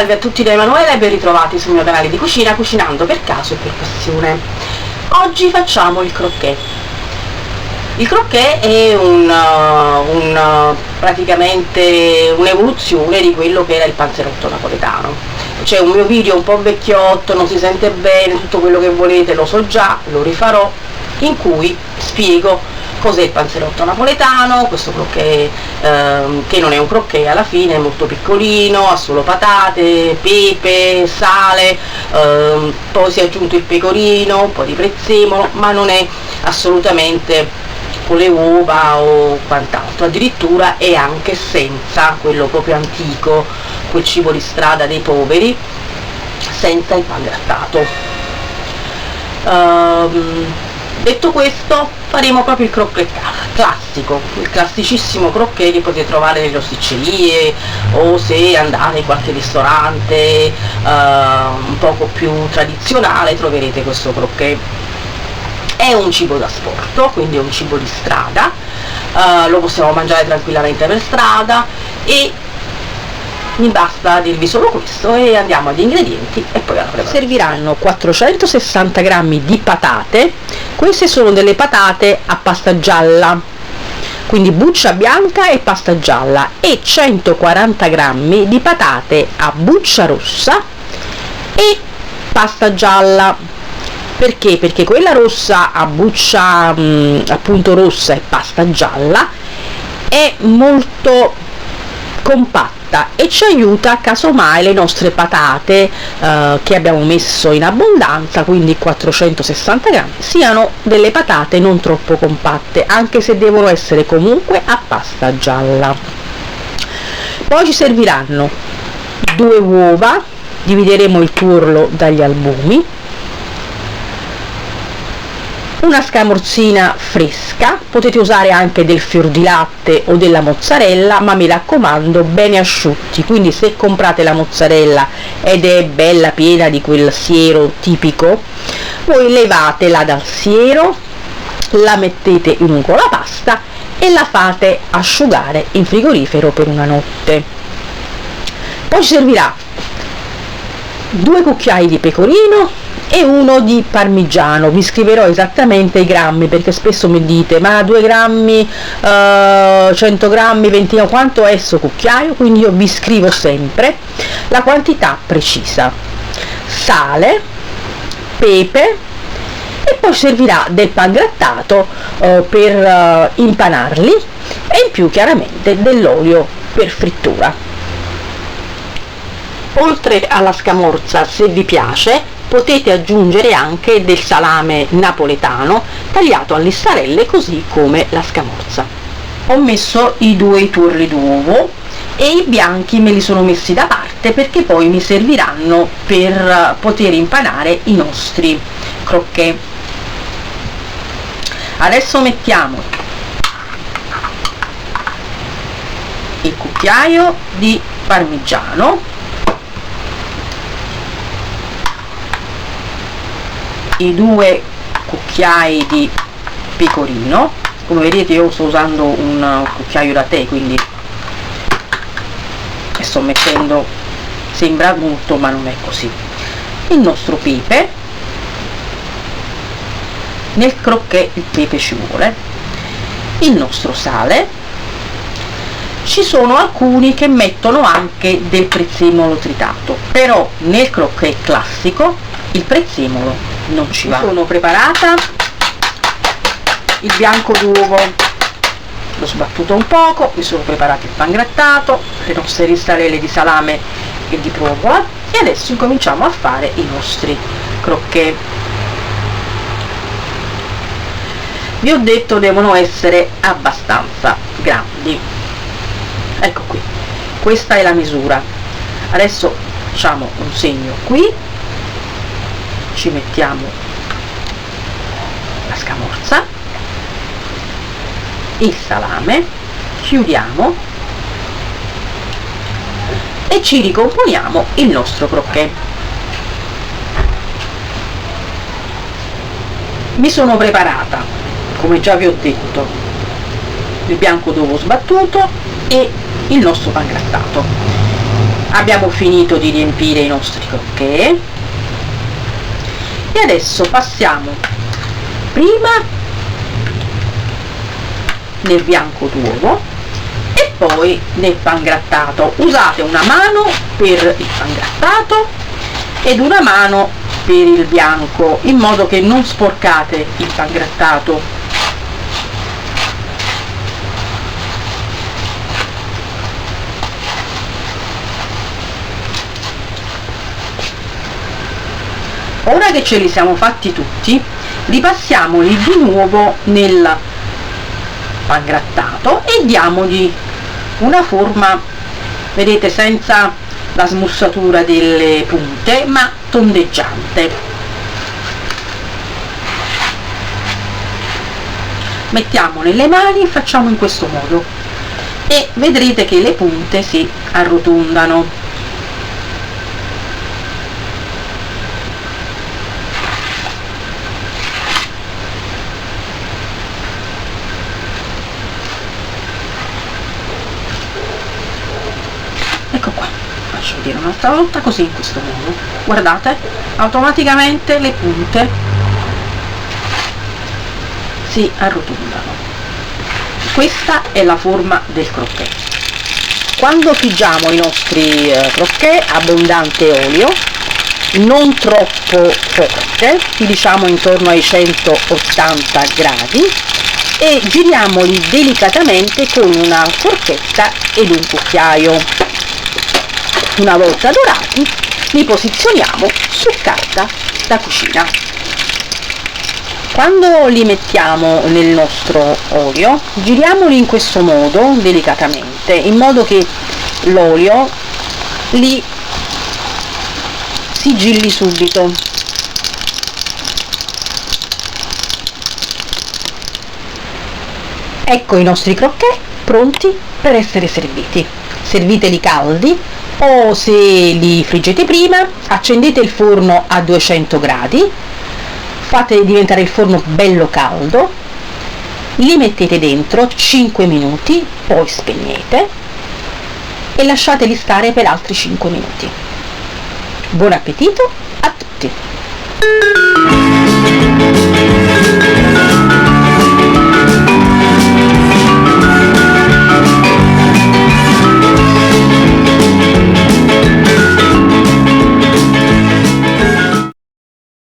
Salve a tutti da Emanuele e ben ritrovati sul mio canale di cucina, cucinando per caso e per passione. Oggi facciamo il croquet. Il croquet è praticamente un'evoluzione di quello che era il panzerotto napoletano. C'è un mio video un po' vecchiotto, non si sente bene, tutto quello che volete lo so già, lo rifarò, in cui spiego cos'è il panzerotto napoletano, questo croquet che non è un croquet alla fine, è molto piccolino, ha solo patate, pepe, sale, poi si è aggiunto il pecorino, un po' di prezzemolo, ma non è assolutamente con le uova o quant'altro, addirittura è anche senza quello proprio antico, quel cibo di strada dei poveri, senza il pangrattato. Detto questo, faremo proprio il croquet classico, il classicissimo croquet che potete trovare nelle rosticcerie o se andate in qualche ristorante un poco più tradizionale troverete questo croquet. È un cibo da sport, quindi è un cibo di strada, lo possiamo mangiare tranquillamente per strada e mi basta dirvi solo questo e andiamo agli ingredienti e poi alla preparazione. Serviranno 460 g di patate, queste sono delle patate a pasta gialla, quindi buccia bianca e pasta gialla, e 140 g di patate a buccia rossa e pasta gialla. Perché? Perché quella rossa a buccia appunto rossa e pasta gialla è molto compatta e ci aiuta casomai le nostre patate che abbiamo messo in abbondanza, quindi 460 g, siano delle patate non troppo compatte, anche se devono essere comunque a pasta gialla. Poi ci serviranno 2 uova, divideremo il tuorlo dagli albumi, una scamorzina fresca, potete usare anche del fior di latte o della mozzarella, ma mi raccomando bene asciutti, quindi se comprate la mozzarella ed è bella piena di quel siero tipico, voi levatela dal siero, la mettete in un colapasta e la fate asciugare in frigorifero per una notte. Poi ci servirà 2 cucchiai di pecorino e 1 di parmigiano. Vi scriverò esattamente i grammi, perché spesso mi dite ma 2 grammi, 100 grammi, 20, quanto è sto cucchiaio? Quindi io vi scrivo sempre la quantità precisa. Sale, pepe, e poi servirà del pangrattato per impanarli, e in più chiaramente dell'olio per frittura. Oltre alla scamorza, se vi piace, potete aggiungere anche del salame napoletano tagliato a listarelle, così come la scamorza. Ho messo i 2 tuorli d'uovo e i bianchi me li sono messi da parte perché poi mi serviranno per poter impanare i nostri croquet. Adesso mettiamo il cucchiaio di parmigiano, i 2 cucchiai di pecorino. Come vedete io sto usando un cucchiaio da tè, quindi sto mettendo, sembra molto ma non è così. Il nostro pepe, nel croquet il pepe ci vuole, il nostro sale, ci sono alcuni che mettono anche del prezzemolo tritato, però nel croquet classico il prezzemolo non ci va. Sono preparata, il bianco d'uovo l'ho sbattuto un poco, mi sono preparato il pangrattato, le nostre listarelle di salame e di provola, e adesso incominciamo a fare i nostri croquet. Vi ho detto devono essere abbastanza grandi. Ecco qui, questa è la misura. Adesso facciamo un segno qui, ci mettiamo la scamorza, il salame, chiudiamo e ci ricomponiamo il nostro croquet. Mi sono preparata, come già vi ho detto, il bianco d'uovo sbattuto e il nostro pangrattato. Abbiamo finito di riempire i nostri crocchè e adesso passiamo prima nel bianco d'uovo e poi nel pangrattato. Usate una mano per il pangrattato ed una mano per il bianco, in modo che non sporcate il pangrattato. Ora che ce li siamo fatti tutti, ripassiamoli di nuovo nel pangrattato e diamogli una forma, vedete, senza la smussatura delle punte, ma tondeggiante. Mettiamole le mani e facciamo in questo modo e vedrete che le punte si arrotondano. Ecco qua, faccio vedere un'altra volta, così, in questo modo, guardate, automaticamente le punte si arrotondano. Questa è la forma del crocchè. Quando friggiamo i nostri crocchè, abbondante olio, non troppo forte, diciamo intorno ai 180 gradi, e giriamoli delicatamente con una forchetta ed un cucchiaio. Una volta dorati li posizioniamo su carta da cucina. Quando li mettiamo nel nostro olio, giriamoli in questo modo delicatamente, in modo che l'olio li sigilli subito. Ecco i nostri crocchè pronti per essere serviti. Serviteli caldi, o se li friggete prima, accendete il forno a 200 gradi, fate diventare il forno bello caldo, li mettete dentro 5 minuti, poi spegnete e lasciateli stare per altri 5 minuti. Buon appetito a tutti!